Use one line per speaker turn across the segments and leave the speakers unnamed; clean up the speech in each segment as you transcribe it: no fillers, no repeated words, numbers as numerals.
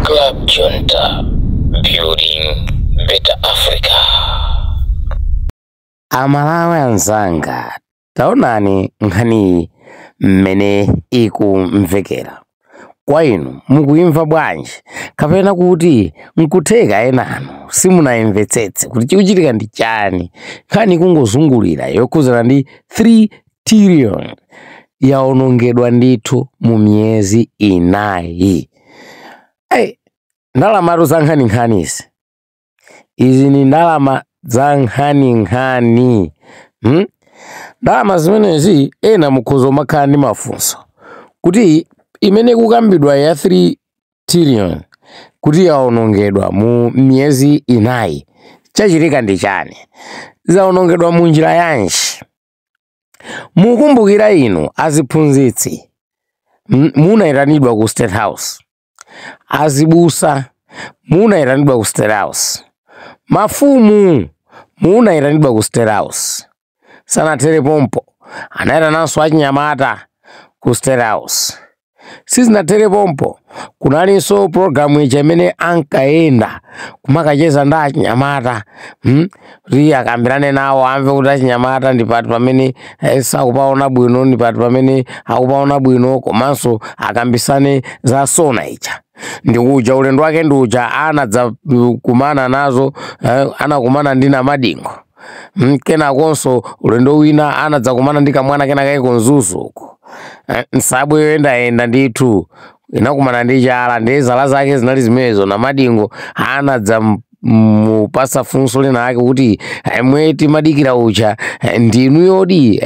Club Junta, building better Africa.
Amalawi anzanga, taonani nkhani mmene ikumvekera. Kwa inu mukuimva bwanji kapena kuti nkutheka enanu simunayimvetsetse kuti chikuchitika ndi chani. Nkhani kungozungulira yokhuzana ndi 3 trillion yaonongedwa ndithu mu miyezi inayi. Ndalama za nkhani-nkhanizi. Izi ni ndalama za nkhani-nkhani. Ndalama zimenezi ena mukhozo makhala ndi mafunso kuti imene kukambidwa ya 3 trillion kuti yaonongedwa mu miyezi inayi chachitika ndi chani, zaonongedwa mu njira yanji. Mukumbukira inu aziphunzitsi munayitanidwa ku State House, azibusa munayitanidwa ku State House, mafumu munayitanidwa ku State House. Sanatere pompo anayitananso achinyamata ku State House. Sizinatere pompo kunalinso programu imene ankayenda kumakacheza ndi achinyamata kuti akambirane nawo amve kuti achinyamata ndi pati pamene sakupaona bwino, ndi pati pamene akupaona bwino, komanso akambisane za sona ija. Ndikuja ulendo wake nduja anadza kumana nazo, anakumana ndi Namadingo. Kenakonso ulendo wina anadza kumana ndi kamwana kena kaiko Nzuzu uko. Nsabwe yoyenda ndithu inakumana ndi chala ndi zala zake zinali zimenezo. Namadingo anadza mupasa funso lina ake kuti mweti madikira uja ndinu yodi,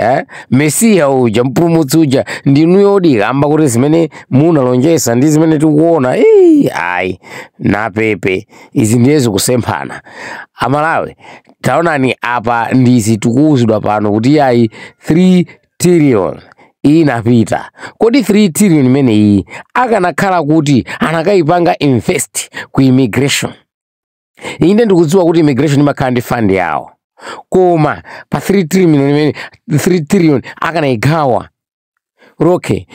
Mesiya uja mpulumutsi uja ndinu yodi, amba kuti zimene munalonjesa ndi zimene tikuona ayi napepe izi ndiyezi kusemphana. Amalawi taonani apa ndizi tikuwuzidwa pano kuti ayi 3 trillion inapita. Kodi 3 trillion imene iyi akanakhala kuti anakayipanga invest ku immigration. Inde ndikudziwa kuti immigration imakhala ndi fund yawo, koma pa 3 trillion imene 3 trillion akanayigawa roke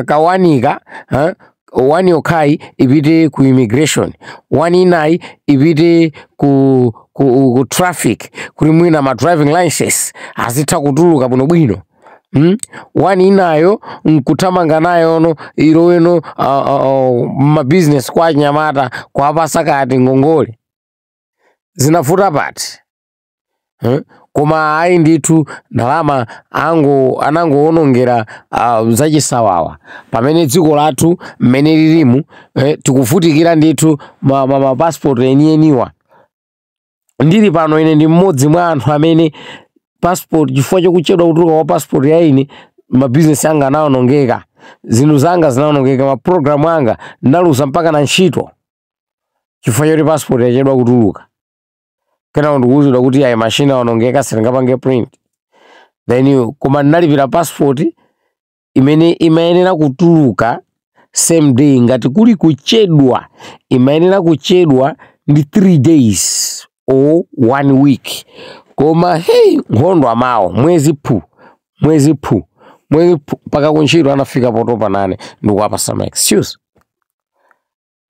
kawanika wani yokai ipite ku immigration, wani inayi ipite ku traffic kuti mwina ma driving license azitha kutuluka bwinobwino. Wani inayo nkutamanga nayo no iloweno ma business kwa nyamata kwa pasakati ngongole zinafuta pati. Koma ayi ndithu ndalama anangoonongera zachisawawa pamene dziko lathu mmene lilimu tikufutikira ndithu ma passport enieniwa. Ndili pano ine ndi mmodzi mwa anthu amene passport chifukwa chokuchedwa kutuluka kwa passport ya ine ma business anga anaonongeka, zinthu zanga zinaonongeka, ma program anga ndaluza mpaka na ntchito chifukwa choti passport yachedwa kutuluka. Kena ndikuwuzidwa kuti ayi machine aonongeka sitingapange print. Then koma ndinalipira passport imene imayenera kutuluka same day, ngati kuli kuchedwa imayenera kuchedwa ndi 3 days or 1 week. Koma nkhondo amawo mwezi phu paka kuntchito anafika potopa nane ndikuwapa some excuse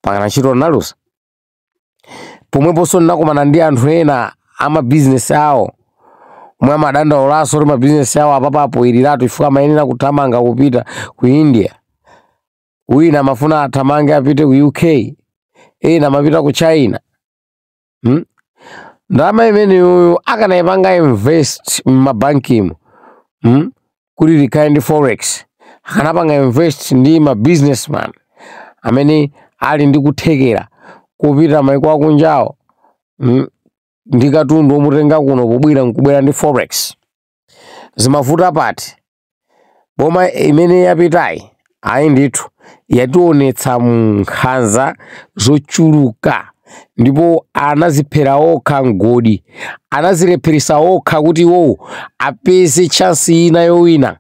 paka na ntchito nalusa. Pomweponso ndinakumana ndi anthu ena ama business awo mwa madandaulaso kuti ma business awo apapapo iliratu chifukwa amayenera kuthamanga kupita ku India. Wina amafuna athamange apite ku UK, ena amapita ku China. Ndalama imene uyu akanayipanga invest m'mabankimu kuti likhale ndi forex, akanapanga invest ndi ma businessman amene ali ndi kuthekera kupita maiko akunjawo ndi katundu omutenga kuno kubwera ndi forex. Zimafuta pati. Boma imene yapitayi ayi ndithu yationetsa nkhanza zochuluka, ndipo anaziphera okha ngodi, anazilepheresa okha kuti iwowo apeze chance ina yowina.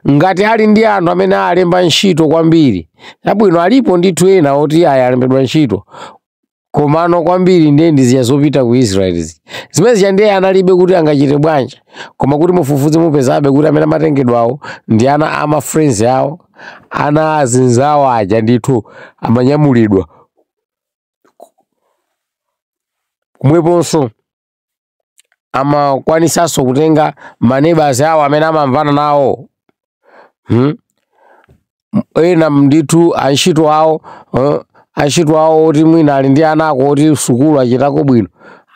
Ngati ali ndi anthu amene alemba ntchito kwambiri, chabwino alipo ndithu ena oti aya alembedwa ntchito, komano kwambiri ndiye ndiziya zopita ku Israel. Zimene ziyandiye analibe kuti angachite bwanji, koma kuti mufufuze mupezabe kuti amene amatengedwawo ndi ana ama friends yawo, ana azinzawo aja ndithu amanyamulidwa kumweponso amakwanisanso kutenga maneighbors awo amene amamvana nawo ena ndithu antchito awo oti mwina ali ndi anako oti sukulu achitako bwino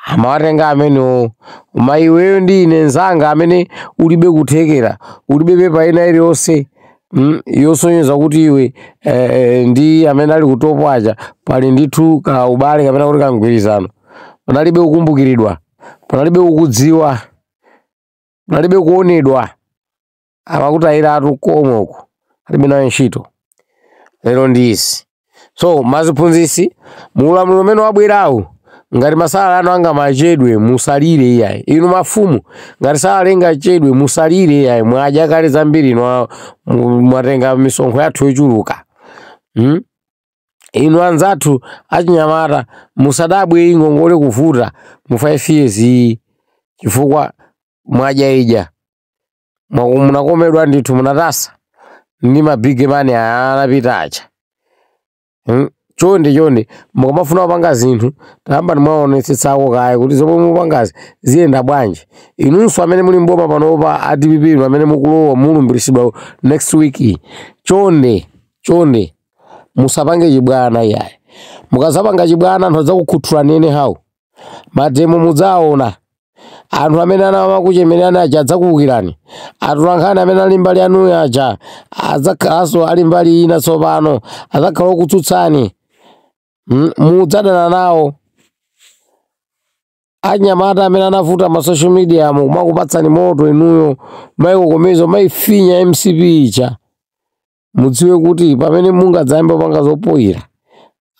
amawatenga amenewo. Koma iweyo ndi ine nzanga amene ulibe kuthekera, ulibe pepa ina iliyonse yosonyeza kuti iwe ndi amene ali kutopo aja pali ndithu ka ubale kapena kuti kangwirizano, panalibe kukumbukiridwa, panalibe kukudziwa, panalibe kuonedwa, amakutayiratu komoko alibe nayo ntchito. Lero ndisi so maziphunzisi muulamuliro umene wabwerawu ngati masala anu anga machedwe musalire iyayi. Inu mafumu ngati sala ingachedwe musalire iyayi, mwadya kale zambiri mwatenga misonkho yathu yochuluka. Inu anzathu achinyamata musadabwe ingongole kuvuta mu 5 years chifukwa mwadya ija munakomedwa ndithu munatasa ndi mabig money anapita aja. Chonde mukamafuna kupanga zinthu tamba mwaonetsetsako kaya kuti zomwe mupangazi ziyenda bwanji. Inunso amene muli mboma panopa a DPP amene mukulowa mulumbiritsidwa next week, chonde musapange chibwana iyayi. Mukazapanga chibwana anthu adzakukhutulani anyhow, mademo mudzaona. Anthu amene anamakuchemerani aja adzakuwukirani, atolankhani amene ali mbali anu aja adzakhalanso ali mbali ina tsopano adzakhala okutsutsani, mudzadana nawo. Anyamata amene anavuta ma social media kumakupatsani moto inuyo maikokomezo maifinya MCP ija, mudziwe kuti pamene mungadzayamba panga zopoyira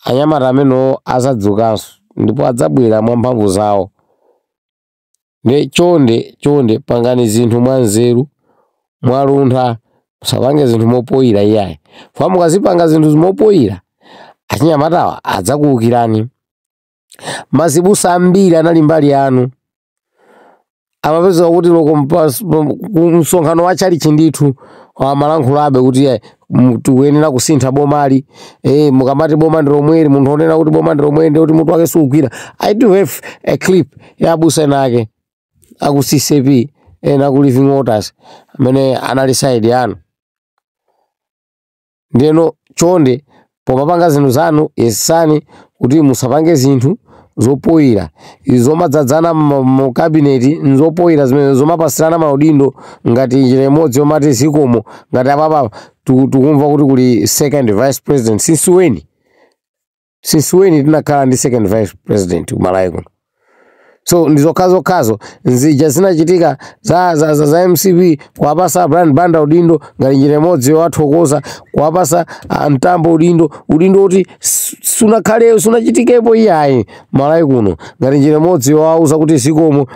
anyamata amenewo azadzukanso ndipo adzabwera mwamphamvu zawo. Ne chonde pangani zinthu mwanzeru mwaluntha, musapange zinthu mopoyira iyayi. Fa mukazipanga zinthu mopoyira achinyamatawa adzakuwukirani. Mazibusa ambiri anali mbali yanu, amapeza kuti loko msonkhano wachalichi ndithu amalankhulabe kuti tikuyenera kusintha bomali. Mukamati boma ndi lomweri, munthu onena kuti boma ndi lomweri ndi kuti mutu wake sugwira. I do have a clip ya abusa enake aku CCP ena ku Living Waters amene anali side yanu. Ndeno chonde pomapanga zinthu zanu yesani kuti musapange zinthu zopoyira. Zomadzadzana mu cabinet nzopoyira zimene zomapasirana maudindo ngati njira imodzi yomati zikomo ngati apapa tikumva kuti kuli second vice president. Since when tinakhala ndi second vice president kumalawi kuno? So ndizokhazo nzija zinachitika za MCP kuwapasa Brian Banda udindo ngati njira imodzi yowathokoza, kuwapasa Mtambo udindo kuti sunachitikepo iyayi malawi kuno ngati njira imodzi yowauza kuti zikomo.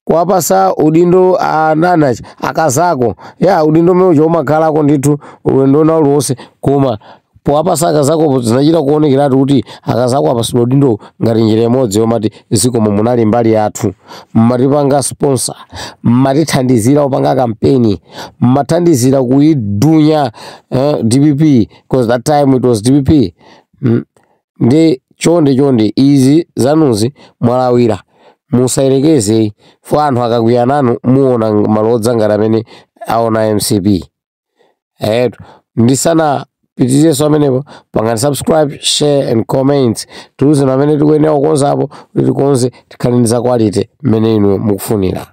Kuwapasa udindo ananachi akazako udindo mejo umakhalako ndithu ulendo na ulonse, koma powapasa akazako zinachita kuonekeratu kuti akazako apasidwa udindo ngati njira imodzi yomati zikomo munali mbali yathu, mmatipanga sponsor, mmatithandizira kupanga kampeni, mmathandizira kuidunya DPP because that time it was DPP. Ndi chonde izi zanuzi mwalawira musairekeze fo anthu akakwiya nanu muona malodza ngati amene aona MCP. Ndisana pitirizo amenepo pangani subscribe, share and comment. Tuuze amene tikuyenera kukonzapo kuti tikonze tikhale ndi quality mmene inu mukufunira.